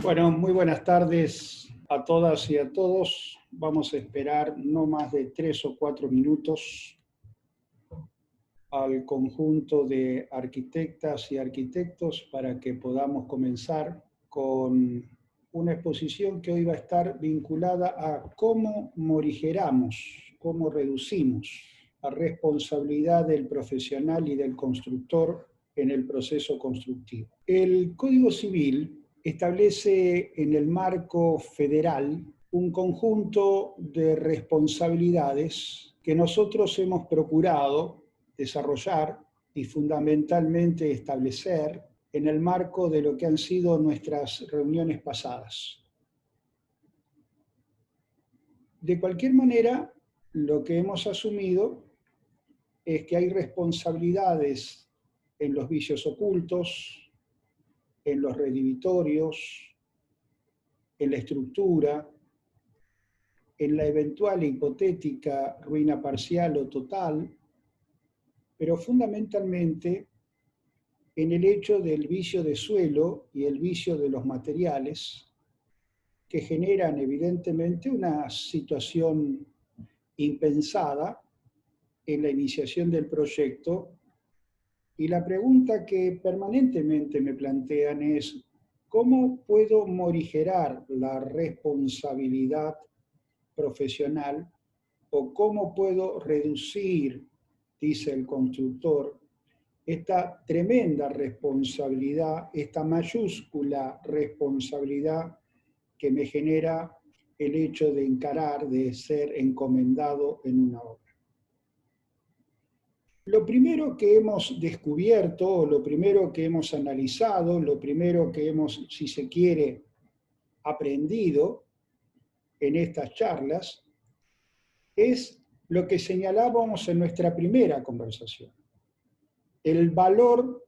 Bueno, muy buenas tardes a todas y a todos. Vamos a esperar no más de 3 o 4 minutos al conjunto de arquitectas y arquitectos para que podamos comenzar con una exposición que hoy va a estar vinculada a cómo morigeramos, cómo reducimos la responsabilidad del profesional y del constructor en el proceso constructivo. El Código Civil establece en el marco federal un conjunto de responsabilidades que nosotros hemos procurado desarrollar y fundamentalmente establecer en el marco de lo que han sido nuestras reuniones pasadas. De cualquier manera, lo que hemos asumido es que hay responsabilidades en los vicios ocultos, en los redivitorios, en la estructura, en la eventual e hipotética ruina parcial o total, pero fundamentalmente en el hecho del vicio de suelo y el vicio de los materiales, que generan evidentemente una situación impensada en la iniciación del proyecto. Y la pregunta que permanentemente me plantean es, ¿cómo puedo morigerar la responsabilidad profesional o cómo puedo reducir, dice el constructor, esta tremenda responsabilidad, esta mayúscula responsabilidad que me genera el hecho de encarar, de ser encomendado en una obra? Lo primero que hemos descubierto, o lo primero que hemos analizado, lo primero que hemos, si se quiere, aprendido en estas charlas, es lo que señalábamos en nuestra primera conversación: el valor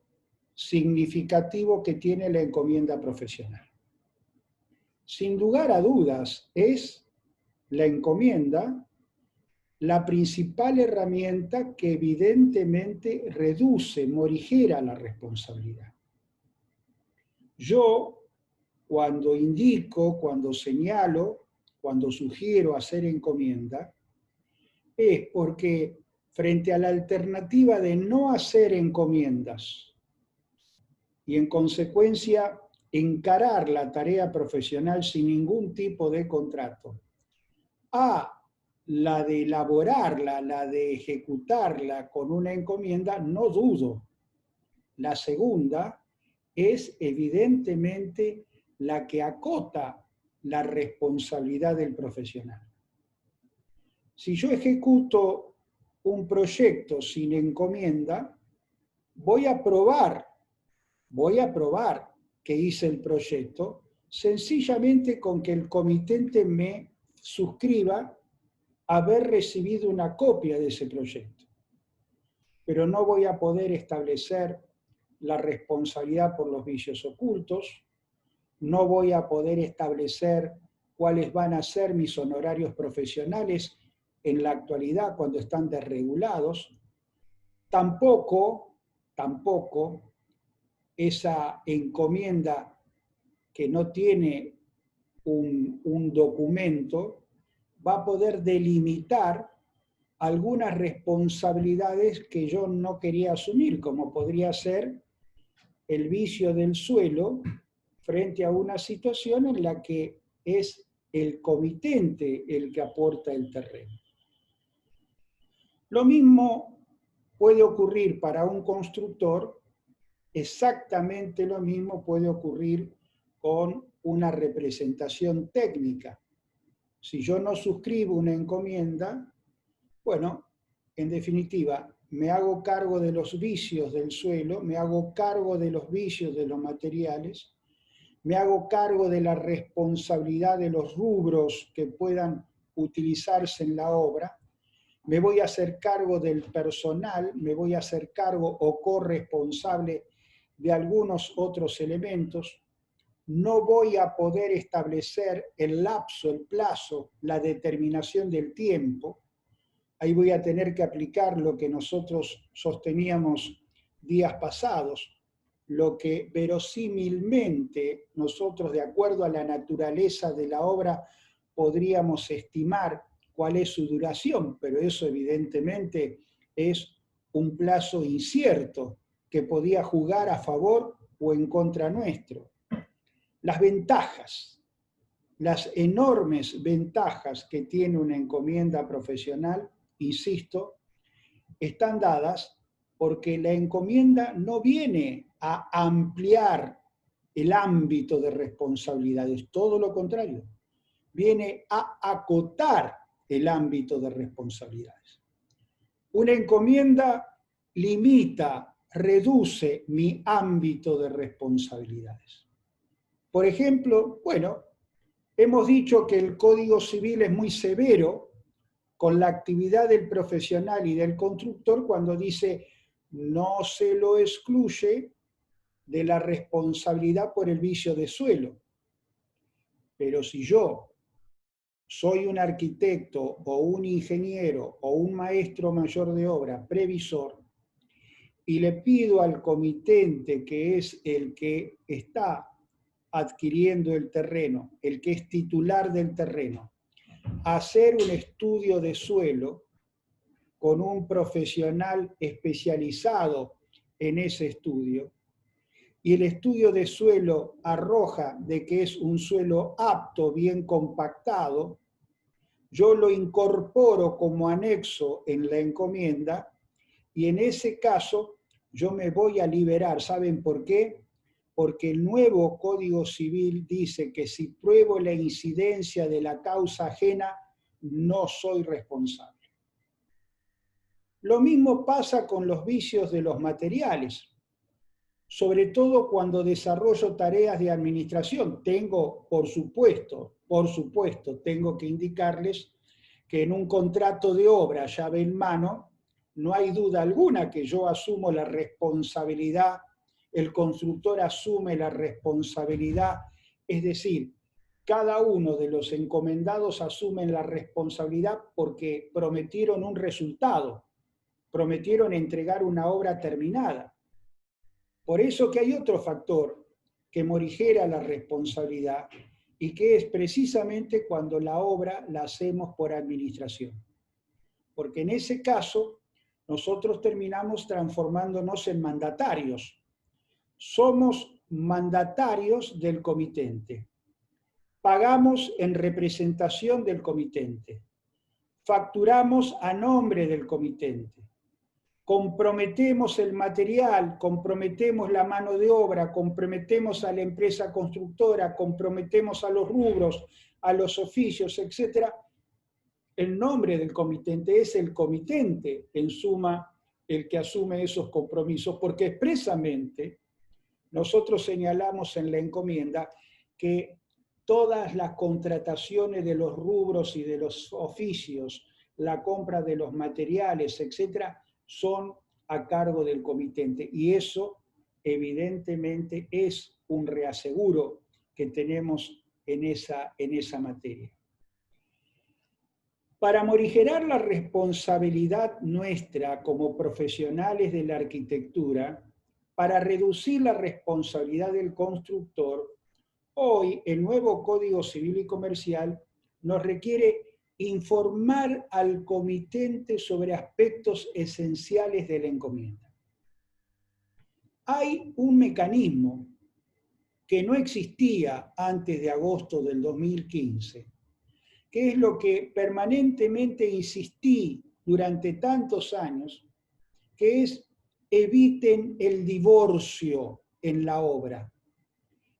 significativo que tiene la encomienda profesional. Sin lugar a dudas, es la encomienda la principal herramienta que evidentemente reduce, morigera la responsabilidad. Yo, cuando indico, cuando señalo, cuando sugiero hacer encomienda, es porque frente a la alternativa de no hacer encomiendas y en consecuencia encarar la tarea profesional sin ningún tipo de contrato, a la de elaborarla, la de ejecutarla con una encomienda, no dudo. La segunda es evidentemente la que acota la responsabilidad del profesional. Si yo ejecuto un proyecto sin encomienda, voy a probar que hice el proyecto sencillamente con que el comitente me suscriba haber recibido una copia de ese proyecto. Pero no voy a poder establecer la responsabilidad por los vicios ocultos, no voy a poder establecer cuáles van a ser mis honorarios profesionales en la actualidad cuando están desregulados, tampoco esa encomienda que no tiene un documento va a poder delimitar algunas responsabilidades que yo no quería asumir, como podría ser el vicio del suelo frente a una situación en la que es el comitente el que aporta el terreno. Lo mismo puede ocurrir para un constructor, exactamente lo mismo puede ocurrir con una representación técnica. Si yo no suscribo una encomienda, bueno, en definitiva, me hago cargo de los vicios del suelo, me hago cargo de los vicios de los materiales, me hago cargo de la responsabilidad de los rubros que puedan utilizarse en la obra, me voy a hacer cargo del personal, me voy a hacer cargo o corresponsable de algunos otros elementos. No voy a poder establecer el lapso, el plazo, la determinación del tiempo. Ahí voy a tener que aplicar lo que nosotros sosteníamos días pasados, lo que verosímilmente nosotros, de acuerdo a la naturaleza de la obra, podríamos estimar cuál es su duración, pero eso evidentemente es un plazo incierto que podía jugar a favor o en contra nuestro. Las ventajas, las enormes ventajas que tiene una encomienda profesional, insisto, están dadas porque la encomienda no viene a ampliar el ámbito de responsabilidades, todo lo contrario, viene a acotar el ámbito de responsabilidades. Una encomienda limita, reduce mi ámbito de responsabilidades. Por ejemplo, bueno, hemos dicho que el Código Civil es muy severo con la actividad del profesional y del constructor cuando dice no se lo excluye de la responsabilidad por el vicio de suelo. Pero si yo soy un arquitecto o un ingeniero o un maestro mayor de obra, previsor, y le pido al comitente, que es el que está adquiriendo el terreno, el que es titular del terreno, hacer un estudio de suelo con un profesional especializado en ese estudio, y el estudio de suelo arroja de que es un suelo apto, bien compactado, yo lo incorporo como anexo en la encomienda y en ese caso yo me voy a liberar. ¿Saben por qué? Porque el nuevo Código Civil dice que si pruebo la incidencia de la causa ajena, no soy responsable. Lo mismo pasa con los vicios de los materiales. Sobre todo cuando desarrollo tareas de administración, tengo, por supuesto, tengo que indicarles que en un contrato de obra llave en mano, no hay duda alguna que yo asumo la responsabilidad, el constructor asume la responsabilidad, es decir, cada uno de los encomendados asumen la responsabilidad porque prometieron un resultado, prometieron entregar una obra terminada. Por eso que hay otro factor que morigera la responsabilidad y que es precisamente cuando la obra la hacemos por administración. Porque en ese caso nosotros terminamos transformándonos en mandatarios. Somos mandatarios del comitente. Pagamos en representación del comitente. Facturamos a nombre del comitente. Comprometemos el material, comprometemos la mano de obra, comprometemos a la empresa constructora, comprometemos a los rubros, a los oficios, etc. El nombre del comitente es el comitente, en suma, el que asume esos compromisos, porque expresamente nosotros señalamos en la encomienda que todas las contrataciones de los rubros y de los oficios, la compra de los materiales, etc., son a cargo del comitente. Y eso, evidentemente, es un reaseguro que tenemos en esa materia. Para morigerar la responsabilidad nuestra como profesionales de la arquitectura, para reducir la responsabilidad del constructor, hoy el nuevo Código Civil y Comercial nos requiere informar al comitente sobre aspectos esenciales de la encomienda. Hay un mecanismo que no existía antes de agosto del 2015, que es lo que permanentemente insistí durante tantos años, que es eviten el divorcio en la obra,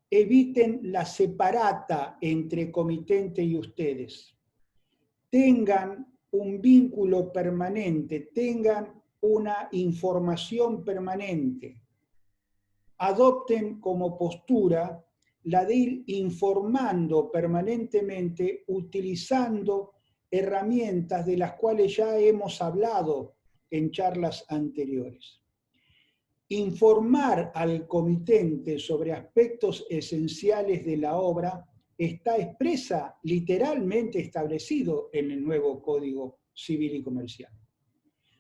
eviten la separata entre comitente y ustedes. Tengan un vínculo permanente, tengan una información permanente. Adopten como postura la de ir informando permanentemente utilizando herramientas de las cuales ya hemos hablado en charlas anteriores. Informar al comitente sobre aspectos esenciales de la obra está literalmente establecido en el nuevo Código Civil y Comercial.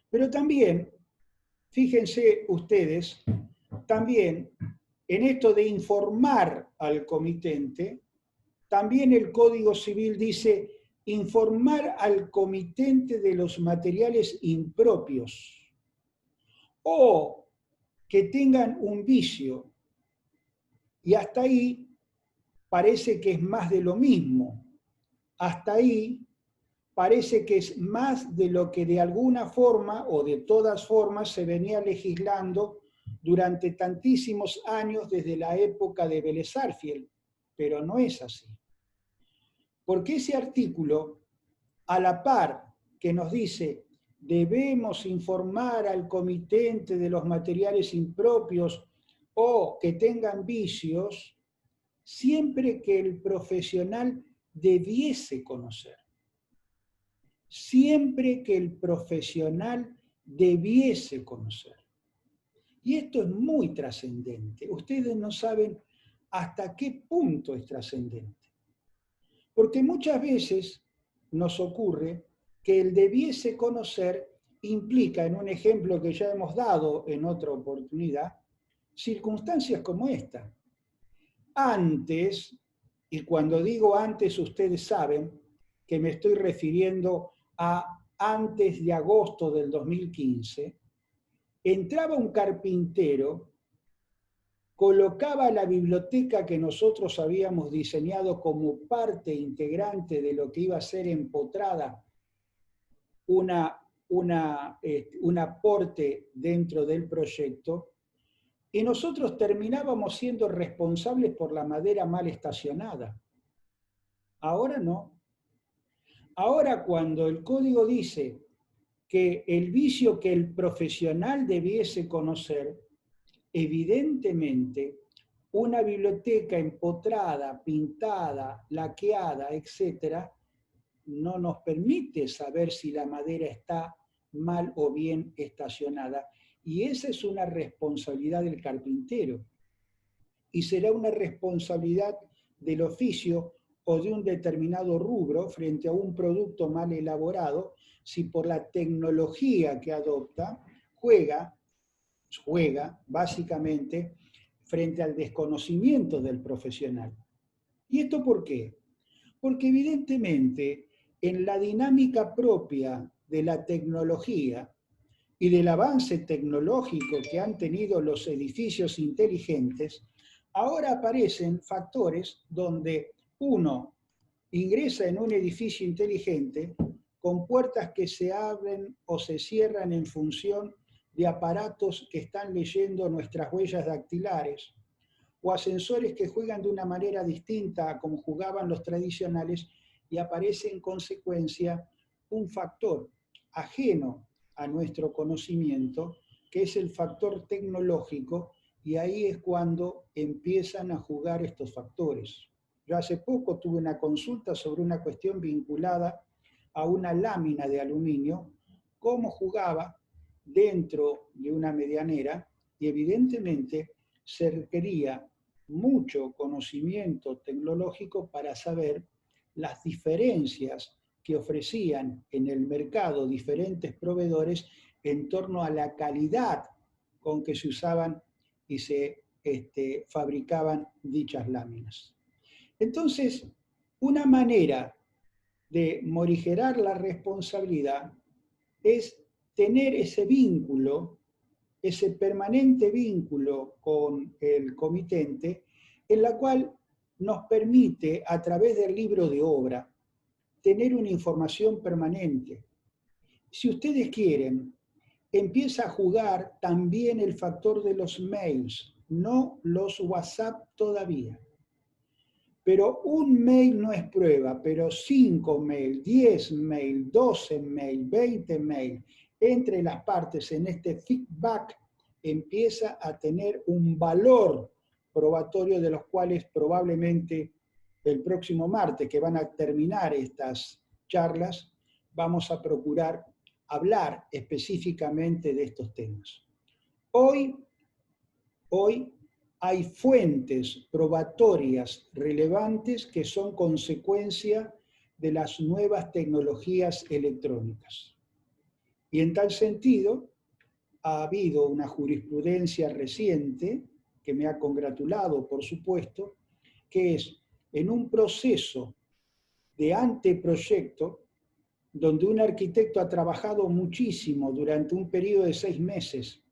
Pero también, fíjense ustedes, también en esto de informar al comitente, también el Código Civil dice informar al comitente de los materiales impropios o que tengan un vicio. Y hasta ahí parece que es más de lo mismo. Hasta ahí parece que es más de lo que de alguna forma o de todas formas se venía legislando durante tantísimos años desde la época de Vélez Sarsfield, pero no es así. Porque ese artículo, a la par que nos dice debemos informar al comitente de los materiales impropios o que tengan vicios, siempre que el profesional debiese conocer. Siempre que el profesional debiese conocer. Y esto es muy trascendente. Ustedes no saben hasta qué punto es trascendente. Porque muchas veces nos ocurre que el debiese conocer implica, en un ejemplo que ya hemos dado en otra oportunidad, circunstancias como esta. Antes, y cuando digo antes ustedes saben que me estoy refiriendo a antes de agosto del 2015, entraba un carpintero, colocaba la biblioteca que nosotros habíamos diseñado como parte integrante de lo que iba a ser empotrada un aporte dentro del proyecto, y nosotros terminábamos siendo responsables por la madera mal estacionada. Ahora no. Ahora cuando el código dice que el vicio que el profesional debiese conocer, evidentemente una biblioteca empotrada, pintada, laqueada, etc., no nos permite saber si la madera está mal o bien estacionada. Y esa es una responsabilidad del carpintero. Y será una responsabilidad del oficio o de un determinado rubro frente a un producto mal elaborado, si por la tecnología que adopta juega básicamente frente al desconocimiento del profesional. ¿Y esto por qué? Porque evidentemente en la dinámica propia de la tecnología y del avance tecnológico que han tenido los edificios inteligentes, ahora aparecen factores donde uno ingresa en un edificio inteligente con puertas que se abren o se cierran en función de aparatos que están leyendo nuestras huellas dactilares, o ascensores que juegan de una manera distinta a como jugaban los tradicionales, y aparece en consecuencia un factor ajeno a nuestro conocimiento, que es el factor tecnológico, y ahí es cuando empiezan a jugar estos factores. Yo hace poco tuve una consulta sobre una cuestión vinculada a una lámina de aluminio, cómo jugaba dentro de una medianera, y evidentemente se requería mucho conocimiento tecnológico para saber las diferencias que ofrecían en el mercado diferentes proveedores en torno a la calidad con que se usaban y se fabricaban dichas láminas. Entonces, una manera de morigerar la responsabilidad es tener ese vínculo, ese permanente vínculo con el comitente, en la cual nos permite, a través del libro de obra, tener una información permanente. Si ustedes quieren, empieza a jugar también el factor de los mails, no los WhatsApp todavía. Pero un mail no es prueba, pero 5 mail, 10 mail, 12 mail, 20 mail, entre las partes en este feedback empieza a tener un valor probatorio, de los cuales probablemente el próximo martes, que van a terminar estas charlas, vamos a procurar hablar específicamente de estos temas. Hoy hay fuentes probatorias relevantes que son consecuencia de las nuevas tecnologías electrónicas. Y en tal sentido, ha habido una jurisprudencia reciente, que me ha congratulado, por supuesto, que es en un proceso de anteproyecto, donde un arquitecto ha trabajado muchísimo durante un periodo de 6 meses,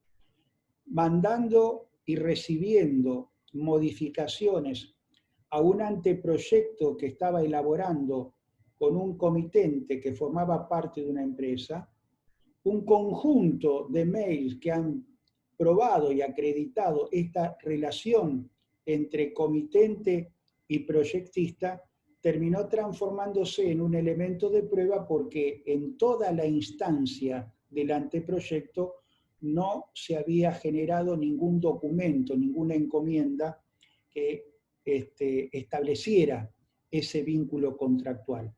mandando y recibiendo modificaciones a un anteproyecto que estaba elaborando con un comitente que formaba parte de una empresa, un conjunto de mails que han probado y acreditado esta relación entre comitente y proyectista, terminó transformándose en un elemento de prueba porque en toda la instancia del anteproyecto no se había generado ningún documento, ninguna encomienda que estableciera ese vínculo contractual.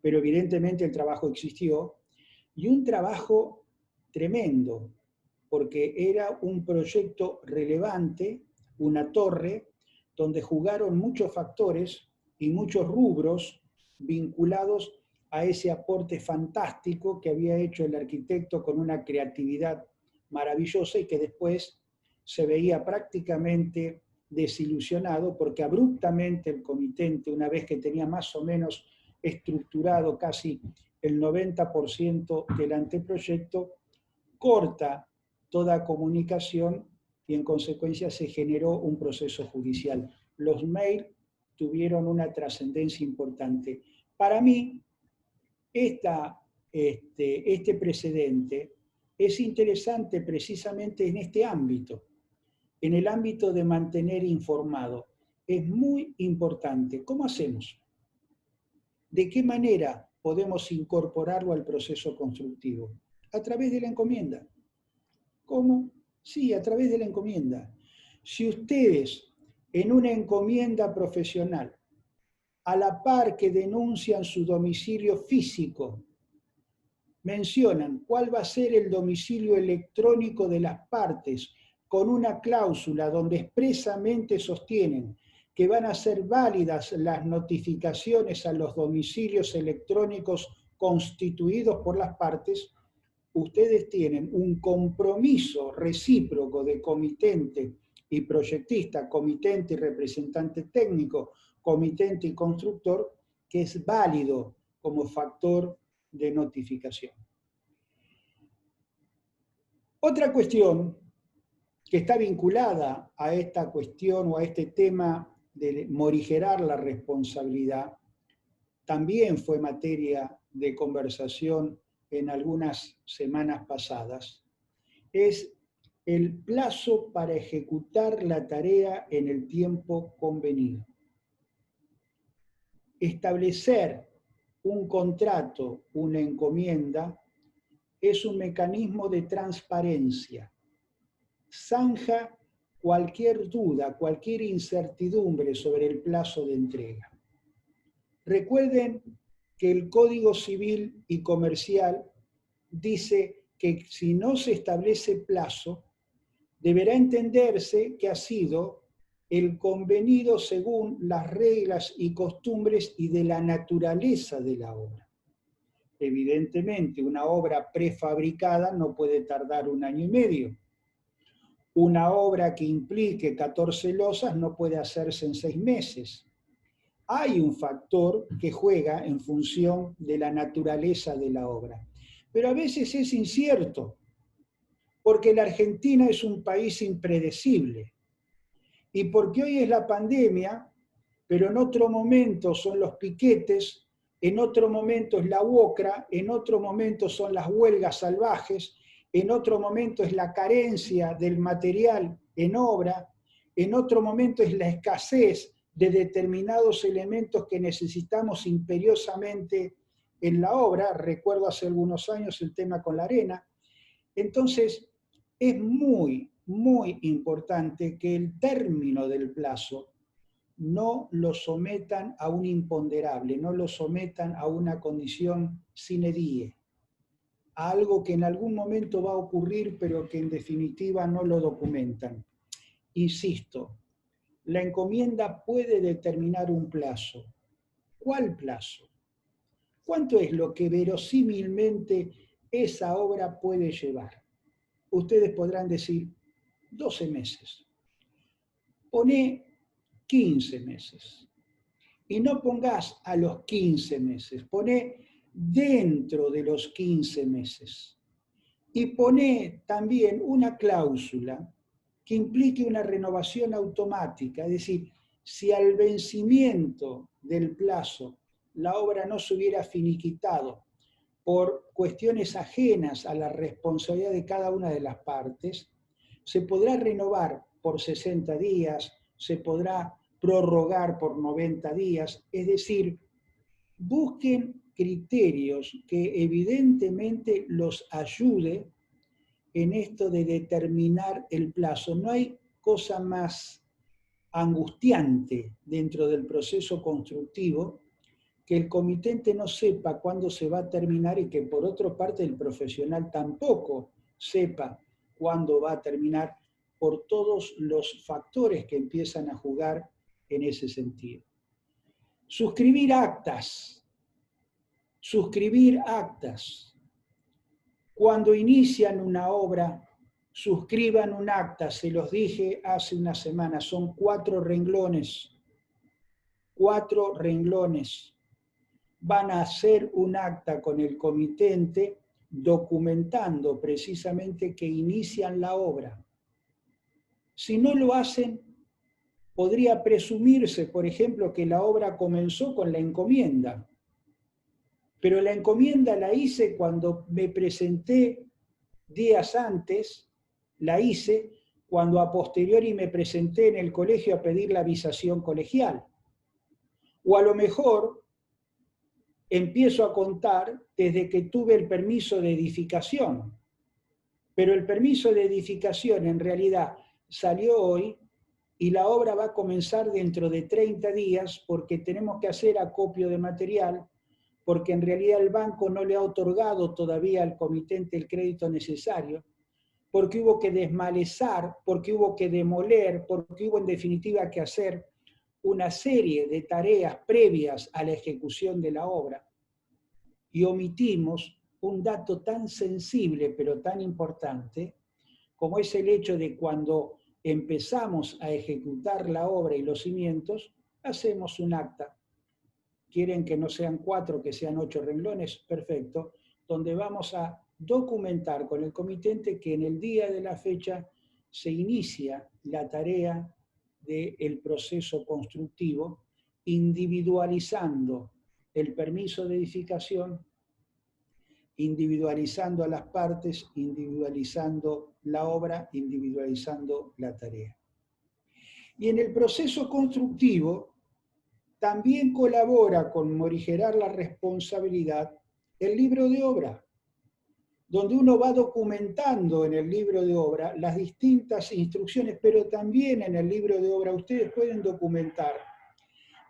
Pero evidentemente el trabajo existió, y un trabajo tremendo, porque era un proyecto relevante, una torre, donde jugaron muchos factores y muchos rubros vinculados a ese aporte fantástico que había hecho el arquitecto con una creatividad maravillosa y que después se veía prácticamente desilusionado porque abruptamente el comitente, una vez que tenía más o menos estructurado casi el 90% del anteproyecto, corta toda comunicación y en consecuencia se generó un proceso judicial. Los mails tuvieron una trascendencia importante. Para mí, este precedente es interesante precisamente en este ámbito, en el ámbito de mantener informado. Es muy importante. ¿Cómo hacemos? ¿De qué manera podemos incorporarlo al proceso constructivo? A través de la encomienda. ¿Cómo? Sí, a través de la encomienda. Si ustedes en una encomienda profesional, a la par que denuncian su domicilio físico, mencionan cuál va a ser el domicilio electrónico de las partes, con una cláusula donde expresamente sostienen que van a ser válidas las notificaciones a los domicilios electrónicos constituidos por las partes, ustedes tienen un compromiso recíproco de comitente y proyectista, comitente y representante técnico, comitente y constructor, que es válido como factor de notificación. Otra cuestión que está vinculada a esta cuestión o a este tema de morigerar la responsabilidad, también fue materia de conversación en algunas semanas pasadas, es el plazo para ejecutar la tarea en el tiempo convenido. Establecer un contrato, una encomienda, es un mecanismo de transparencia. Zanja cualquier duda, cualquier incertidumbre sobre el plazo de entrega. Recuerden que el Código Civil y Comercial dice que si no se establece plazo, deberá entenderse que ha sido el convenido según las reglas y costumbres y de la naturaleza de la obra. Evidentemente, una obra prefabricada no puede tardar 1 año y medio. Una obra que implique 14 losas no puede hacerse en 6 meses. Hay un factor que juega en función de la naturaleza de la obra. Pero a veces es incierto, porque la Argentina es un país impredecible. Y porque hoy es la pandemia, pero en otro momento son los piquetes, en otro momento es la UOCRA, en otro momento son las huelgas salvajes, en otro momento es la carencia del material en obra, en otro momento es la escasez de determinados elementos que necesitamos imperiosamente en la obra. Recuerdo hace algunos años el tema con la arena. Entonces, es muy, muy importante que el término del plazo no lo sometan a un imponderable, no lo sometan a una condición sine die, a algo que en algún momento va a ocurrir, pero que en definitiva no lo documentan. Insisto, la encomienda puede determinar un plazo. ¿Cuál plazo? ¿Cuánto es lo que verosímilmente esa obra puede llevar? ustedes podrán decir 12 meses. Poné 15 meses. Y no pongas a los 15 meses, poné dentro de los 15 meses. Y poné también una cláusula que implique una renovación automática, es decir, si al vencimiento del plazo la obra no se hubiera finiquitado por cuestiones ajenas a la responsabilidad de cada una de las partes, se podrá renovar por 60 días, se podrá prorrogar por 90 días, es decir, busquen criterios que evidentemente los ayude en esto de determinar el plazo. No hay cosa más angustiante dentro del proceso constructivo que el comitente no sepa cuándo se va a terminar y que por otra parte el profesional tampoco sepa cuándo va a terminar por todos los factores que empiezan a jugar en ese sentido. Suscribir actas. Suscribir actas. Cuando inician una obra, suscriban un acta, se los dije hace una semana, son 4 renglones. 4 renglones. Van a hacer un acta con el comitente documentando precisamente que inician la obra. Si no lo hacen, podría presumirse, por ejemplo, que la obra comenzó con la encomienda. Pero la encomienda la hice cuando me presenté días antes, la hice cuando a posteriori me presenté en el colegio a pedir la visación colegial. O a lo mejor empiezo a contar desde que tuve el permiso de edificación. Pero el permiso de edificación en realidad salió hoy y la obra va a comenzar dentro de 30 días porque tenemos que hacer acopio de material, porque en realidad el banco no le ha otorgado todavía al comitente el crédito necesario, porque hubo que desmalezar, porque hubo que demoler, porque hubo en definitiva que hacer una serie de tareas previas a la ejecución de la obra. Y omitimos un dato tan sensible pero tan importante como es el hecho de cuando empezamos a ejecutar la obra y los cimientos, hacemos un acta. ¿Quieren que no sean 4, que sean 8 renglones? Perfecto. Donde vamos a documentar con el comitente que en el día de la fecha se inicia la tarea del proceso constructivo, individualizando el permiso de edificación, individualizando a las partes, individualizando la obra, individualizando la tarea. Y en el proceso constructivo también colabora con morigerar la responsabilidad el libro de obra, donde uno va documentando en el libro de obra las distintas instrucciones, pero también en el libro de obra ustedes pueden documentar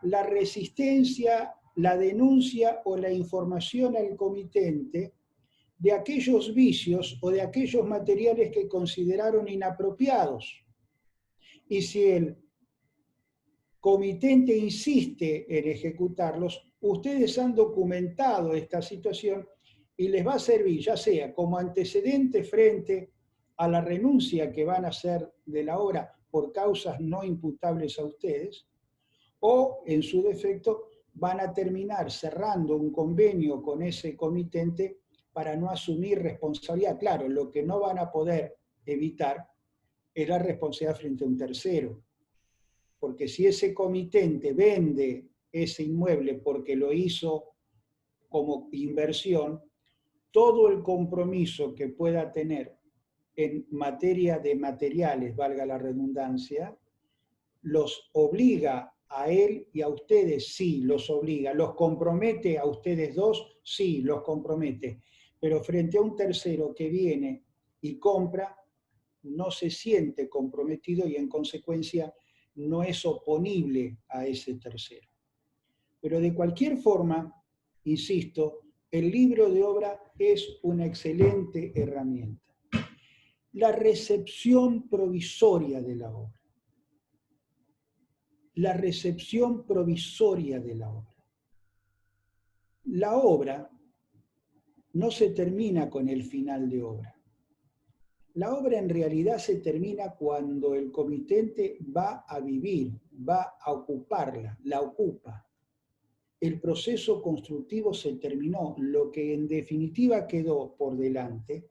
la resistencia, la denuncia o la información al comitente de aquellos vicios o de aquellos materiales que consideraron inapropiados. Y si el comitente insiste en ejecutarlos, ustedes han documentado esta situación y les va a servir ya sea como antecedente frente a la renuncia que van a hacer de la obra por causas no imputables a ustedes, o en su defecto van a terminar cerrando un convenio con ese comitente para no asumir responsabilidad. Claro, lo que no van a poder evitar es la responsabilidad frente a un tercero. Porque si ese comitente vende ese inmueble porque lo hizo como inversión, todo el compromiso que pueda tener en materia de materiales, valga la redundancia, los obliga a él y a ustedes, sí, los obliga. ¿Los compromete a ustedes dos? Sí, los compromete. Pero frente a un tercero que viene y compra, no se siente comprometido y en consecuencia no es oponible a ese tercero. Pero de cualquier forma, insisto, el libro de obra es una excelente herramienta. La recepción provisoria de la obra. La recepción provisoria de la obra. La obra no se termina con el final de obra. La obra en realidad se termina cuando el comitente va a vivir, va a ocuparla, la ocupa. El proceso constructivo se terminó. Lo que en definitiva quedó por delante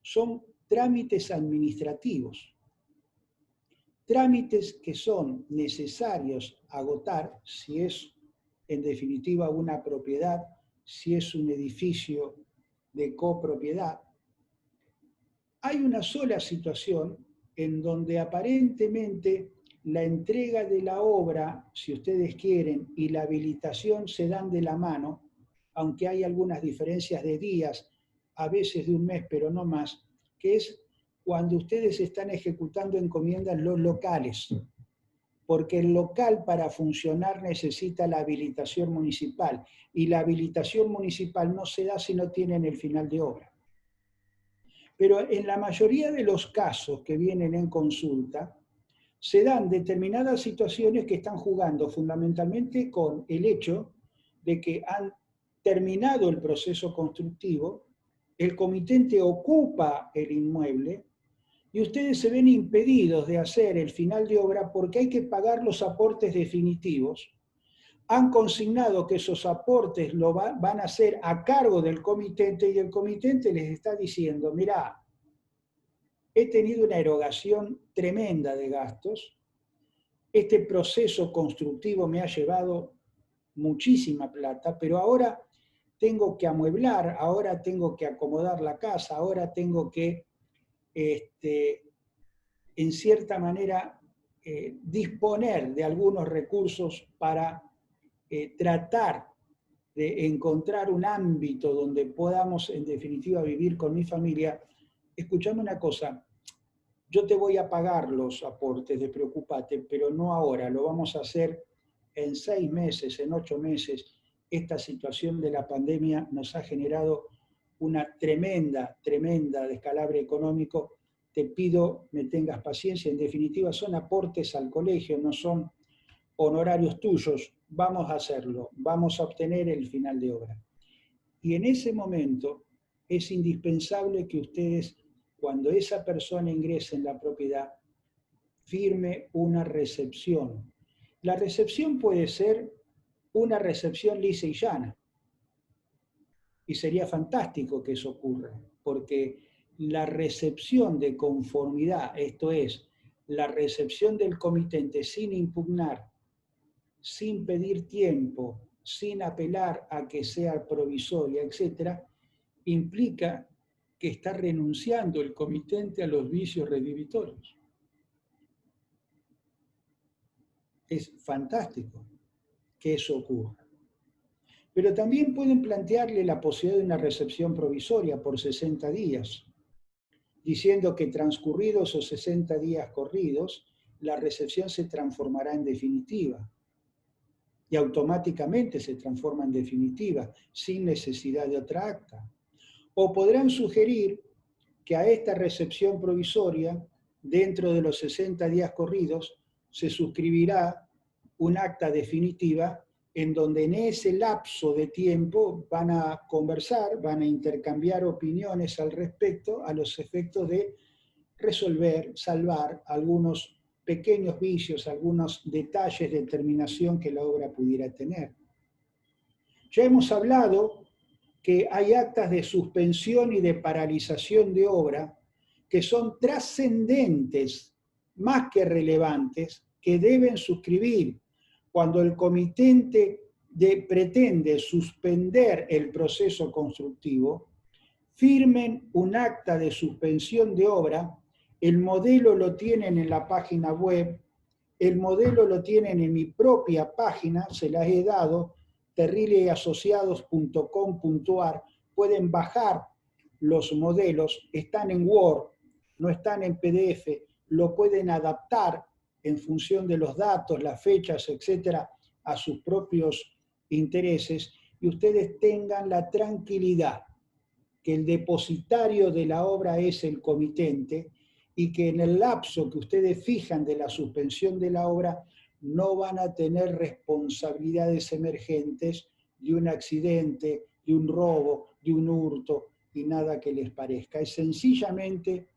son trámites administrativos. Trámites que son necesarios agotar si es en definitiva una propiedad, si es un edificio de copropiedad. Hay una sola situación en donde aparentemente la entrega de la obra, si ustedes quieren, y la habilitación se dan de la mano, aunque hay algunas diferencias de días, a veces de un mes, pero no más, que es cuando ustedes están ejecutando encomiendas los locales, porque el local para funcionar necesita la habilitación municipal, y la habilitación municipal no se da si no tienen el final de obra. Pero en la mayoría de los casos que vienen en consulta, se dan determinadas situaciones que están jugando fundamentalmente con el hecho de que han terminado el proceso constructivo, el comitente ocupa el inmueble y ustedes se ven impedidos de hacer el final de obra porque hay que pagar los aportes definitivos. Han consignado que esos aportes van a ser a cargo del comitente y el comitente les está diciendo, mirá, he tenido una erogación tremenda de gastos, este proceso constructivo me ha llevado muchísima plata, pero ahora tengo que amueblar, ahora tengo que acomodar la casa, ahora tengo que, en cierta manera, disponer de algunos recursos para tratar de encontrar un ámbito donde podamos, en definitiva, vivir con mi familia. Escuchame una cosa, yo te voy a pagar los aportes, despreocúpate, pero no ahora, lo vamos a hacer en 6 meses, en 8 meses. Esta situación de la pandemia nos ha generado una tremenda descalabro económico. Te pido me tengas paciencia, en definitiva son aportes al colegio, no son honorarios tuyos, vamos a hacerlo, vamos a obtener el final de obra. Y en ese momento es indispensable que ustedes, cuando esa persona ingrese en la propiedad, firme una recepción. La recepción puede ser una recepción lisa y llana. Y sería fantástico que eso ocurra, porque la recepción de conformidad, esto es, la recepción del comitente sin impugnar, sin pedir tiempo, sin apelar a que sea provisoria, etc., implica que está renunciando el comitente a los vicios redimitorios. Es fantástico que eso ocurra. Pero también pueden plantearle la posibilidad de una recepción provisoria por 60 días, diciendo que transcurridos esos 60 días corridos, la recepción se transformará en definitiva. Y automáticamente se transforma en definitiva, sin necesidad de otra acta. O podrán sugerir que a esta recepción provisoria, dentro de los 60 días corridos, se suscribirá un acta definitiva en donde en ese lapso de tiempo van a conversar, van a intercambiar opiniones al respecto, a los efectos de resolver, salvar algunos pequeños vicios, algunos detalles de terminación que la obra pudiera tener. Ya hemos hablado que hay actas de suspensión y de paralización de obra que son trascendentes, más que relevantes, que deben suscribir cuando el comitente pretende suspender el proceso constructivo. Firmen un acta de suspensión de obra. El modelo lo tienen en la página web, el modelo lo tienen en mi propia página, se las he dado, terrileasociados.com.ar. Pueden bajar los modelos, están en Word, no están en PDF, lo pueden adaptar en función de los datos, las fechas, etcétera, a sus propios intereses, y ustedes tengan la tranquilidad que el depositario de la obra es el comitente y que en el lapso que ustedes fijan de la suspensión de la obra no van a tener responsabilidades emergentes de un accidente, de un robo, de un hurto y nada que les parezca. Es sencillamente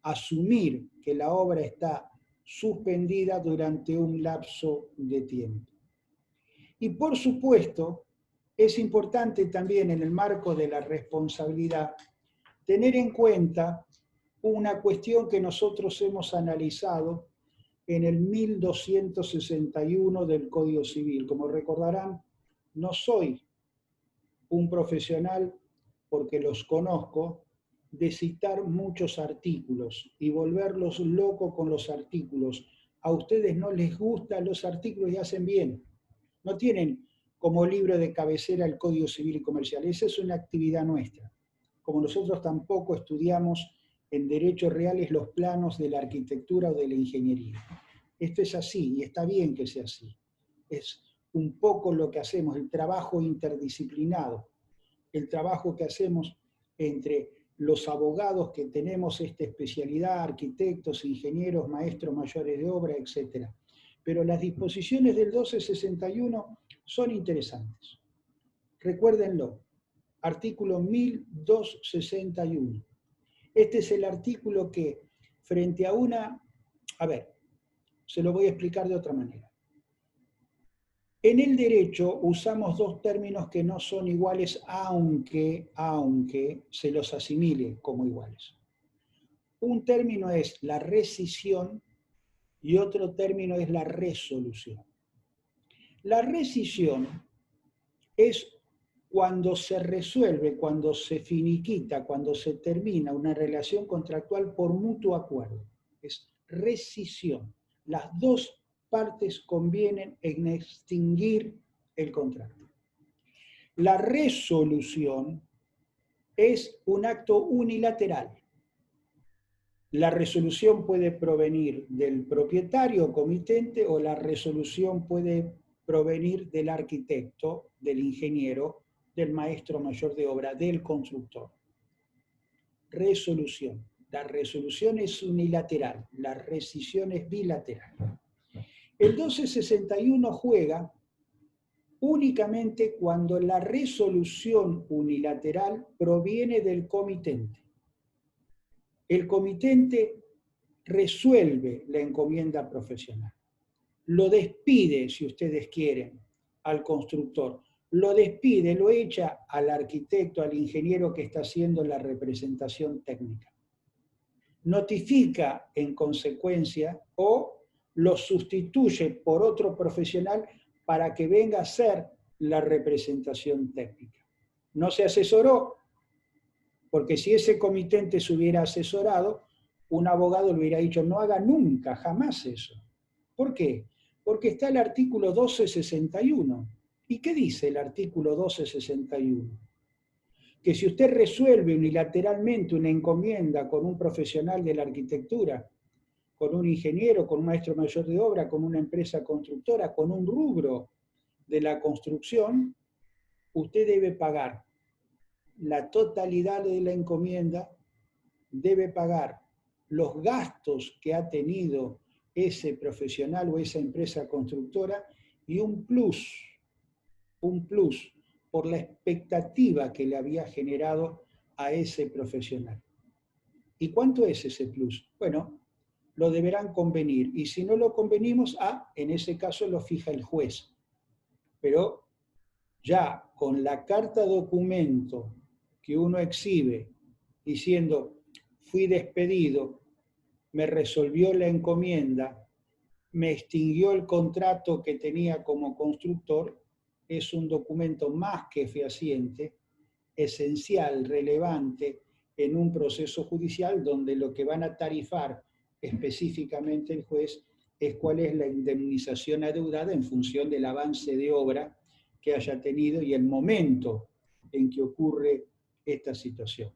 asumir que la obra está suspendida durante un lapso de tiempo. Y por supuesto, es importante también en el marco de la responsabilidad tener en cuenta una cuestión que nosotros hemos analizado en el 1261 del Código Civil. Como recordarán, no soy un profesional, porque los conozco, de citar muchos artículos y volverlos locos con los artículos. A ustedes no les gustan los artículos y hacen bien. No tienen como libro de cabecera el Código Civil y Comercial. Esa es una actividad nuestra. Como nosotros tampoco estudiamos en derechos reales los planos de la arquitectura o de la ingeniería. Esto es así y está bien que sea así. Es un poco lo que hacemos, el trabajo interdisciplinado, el trabajo que hacemos entre los abogados que tenemos esta especialidad, arquitectos, ingenieros, maestros mayores de obra, etc. Pero las disposiciones del 1261 son interesantes. Recuérdenlo, artículo 1261. Este es el artículo que, frente a una... A ver, se lo voy a explicar de otra manera. En el derecho usamos dos términos que no son iguales, aunque se los asimile como iguales. Un término es la rescisión y otro término es la resolución. La rescisión es cuando se resuelve, cuando se finiquita, cuando se termina una relación contractual por mutuo acuerdo. Es rescisión. Las dos partes convienen en extinguir el contrato. La resolución es un acto unilateral. La resolución puede provenir del propietario o comitente o la resolución puede provenir del arquitecto, del ingeniero, del maestro mayor de obra, del constructor. Resolución. La resolución es unilateral, la rescisión es bilateral. El 1261 juega únicamente cuando la resolución unilateral proviene del comitente. El comitente resuelve la encomienda profesional. Lo despide, si ustedes quieren, al constructor. Lo despide, lo echa al arquitecto, al ingeniero que está haciendo la representación técnica. Notifica en consecuencia o lo sustituye por otro profesional para que venga a hacer la representación técnica. No se asesoró, porque si ese comitente se hubiera asesorado, un abogado le hubiera dicho, no haga nunca, jamás eso. ¿Por qué? Porque está el artículo 1261. ¿Y qué dice el artículo 1261? Que si usted resuelve unilateralmente una encomienda con un profesional de la arquitectura, con un ingeniero, con un maestro mayor de obra, con una empresa constructora, con un rubro de la construcción, usted debe pagar la totalidad de la encomienda, debe pagar los gastos que ha tenido ese profesional o esa empresa constructora y un plus por la expectativa que le había generado a ese profesional. ¿Y cuánto es ese plus? Bueno, lo deberán convenir. Y si no lo convenimos, en ese caso lo fija el juez. Pero ya con la carta documento que uno exhibe diciendo, fui despedido, me resolvió la encomienda, me extinguió el contrato que tenía como constructor, es un documento más que fehaciente, esencial, relevante en un proceso judicial donde lo que van a tarifar específicamente el juez es cuál es la indemnización adeudada en función del avance de obra que haya tenido y el momento en que ocurre esta situación.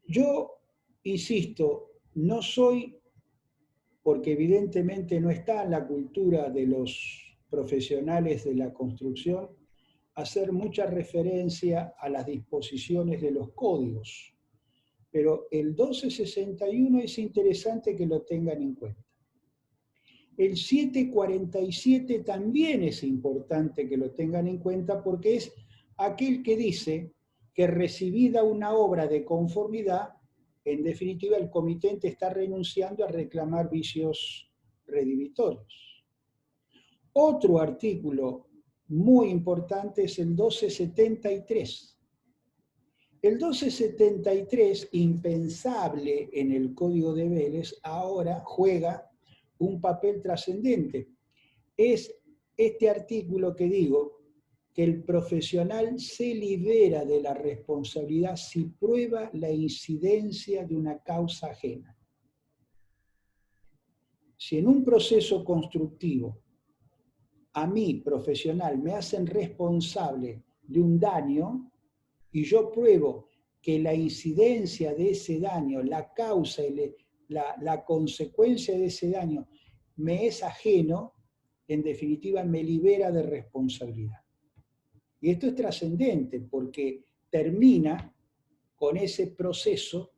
Yo, insisto, no soy, porque evidentemente no está en la cultura de los profesionales de la construcción, hacer mucha referencia a las disposiciones de los códigos. Pero el 1261 es interesante que lo tengan en cuenta. El 747 también es importante que lo tengan en cuenta porque es aquel que dice que recibida una obra de conformidad, en definitiva, el comitente está renunciando a reclamar vicios redivitorios. Otro artículo muy importante es el 1273. El 1273, impensable en el Código de Vélez, ahora juega un papel trascendente. Es este artículo que digo que el profesional se libera de la responsabilidad si prueba la incidencia de una causa ajena. Si en un proceso constructivo a mí, profesional, me hacen responsable de un daño y yo pruebo que la incidencia de ese daño, la causa y la consecuencia de ese daño me es ajeno, en definitiva me libera de responsabilidad. Y esto es trascendente porque termina con ese proceso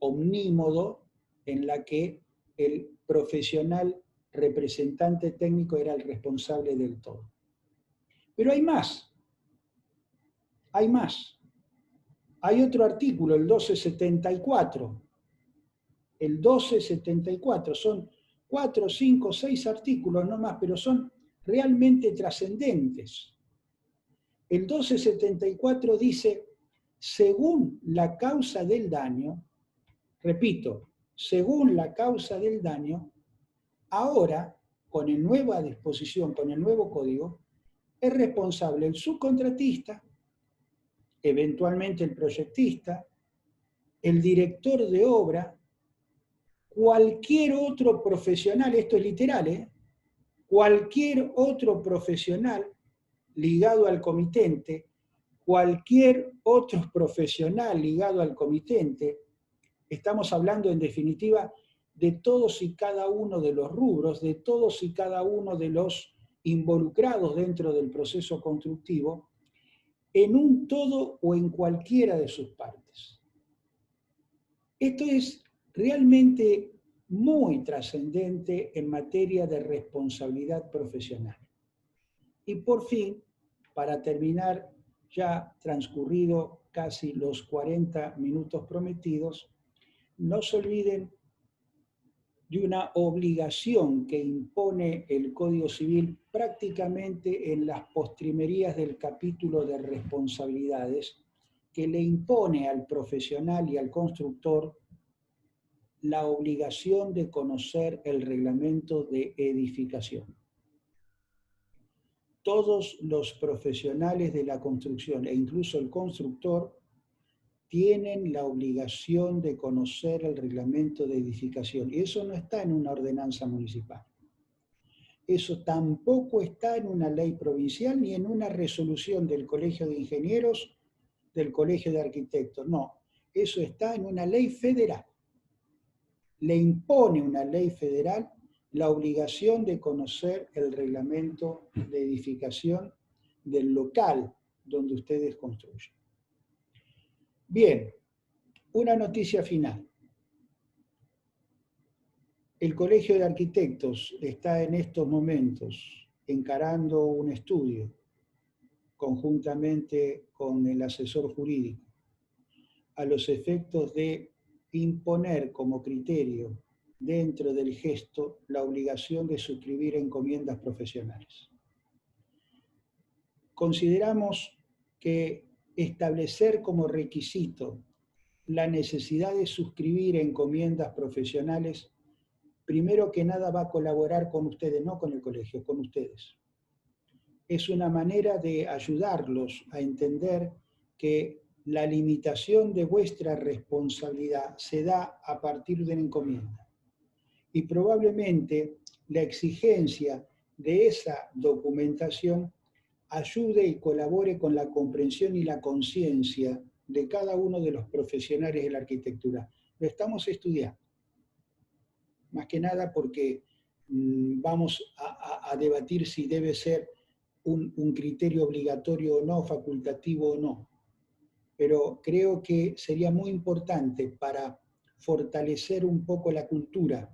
omnímodo en la que el profesional representante técnico era el responsable del todo. Pero hay más. Hay más. Hay otro artículo, el 1274. El 1274 son 4, 5, 6 artículos no más, pero son realmente trascendentes. El 1274 dice, según la causa del daño, repito, según la causa del daño, ahora, con la nueva disposición, con el nuevo código, es responsable el subcontratista, eventualmente el proyectista, el director de obra, cualquier otro profesional, esto es literal, cualquier otro profesional ligado al comitente, cualquier otro profesional ligado al comitente, estamos hablando en definitiva de todos y cada uno de los rubros, de todos y cada uno de los involucrados dentro del proceso constructivo, en un todo o en cualquiera de sus partes. Esto es realmente muy trascendente en materia de responsabilidad profesional. Y por fin, para terminar, ya transcurrido casi los 40 minutos prometidos, no se olviden de una obligación que impone el Código Civil prácticamente en las postrimerías del capítulo de responsabilidades, que le impone al profesional y al constructor la obligación de conocer el reglamento de edificación. Todos los profesionales de la construcción e incluso el constructor tienen la obligación de conocer el reglamento de edificación. Y eso no está en una ordenanza municipal. Eso tampoco está en una ley provincial ni en una resolución del Colegio de Ingenieros, del Colegio de Arquitectos. No, eso está en una ley federal. Le impone una ley federal la obligación de conocer el reglamento de edificación del local donde ustedes construyen. Bien, una noticia final. El Colegio de Arquitectos está en estos momentos encarando un estudio conjuntamente con el asesor jurídico a los efectos de imponer como criterio dentro del gesto la obligación de suscribir encomiendas profesionales. Consideramos que establecer como requisito la necesidad de suscribir encomiendas profesionales, primero que nada va a colaborar con ustedes, no con el colegio, con ustedes. Es una manera de ayudarlos a entender que la limitación de vuestra responsabilidad se da a partir de la encomienda. Y probablemente la exigencia de esa documentación ayude y colabore con la comprensión y la conciencia de cada uno de los profesionales de la arquitectura. Lo estamos estudiando. Más que nada porque vamos a debatir si debe ser un criterio obligatorio o no, facultativo o no. Pero creo que sería muy importante para fortalecer un poco la cultura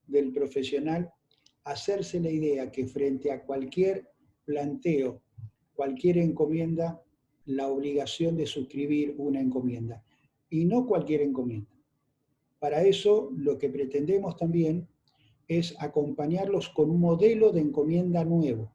del profesional, hacerse la idea que frente a cualquier planteo, cualquier encomienda, la obligación de suscribir una encomienda. Y no cualquier encomienda. Para eso lo que pretendemos también es acompañarlos con un modelo de encomienda nuevo.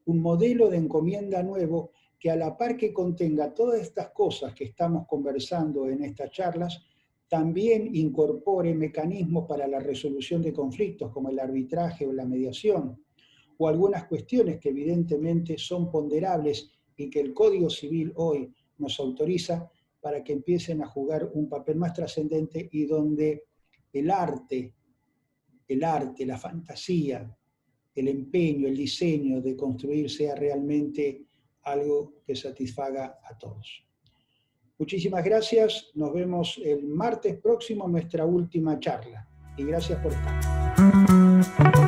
Un modelo de encomienda nuevo que a la par que contenga todas estas cosas que estamos conversando en estas charlas, también incorpore mecanismos para la resolución de conflictos como el arbitraje o la mediación, o algunas cuestiones que evidentemente son ponderables y que el Código Civil hoy nos autoriza para que empiecen a jugar un papel más trascendente y donde el arte, la fantasía, el empeño, el diseño de construir sea realmente algo que satisfaga a todos. Muchísimas gracias, nos vemos el martes próximo en nuestra última charla y gracias por estar.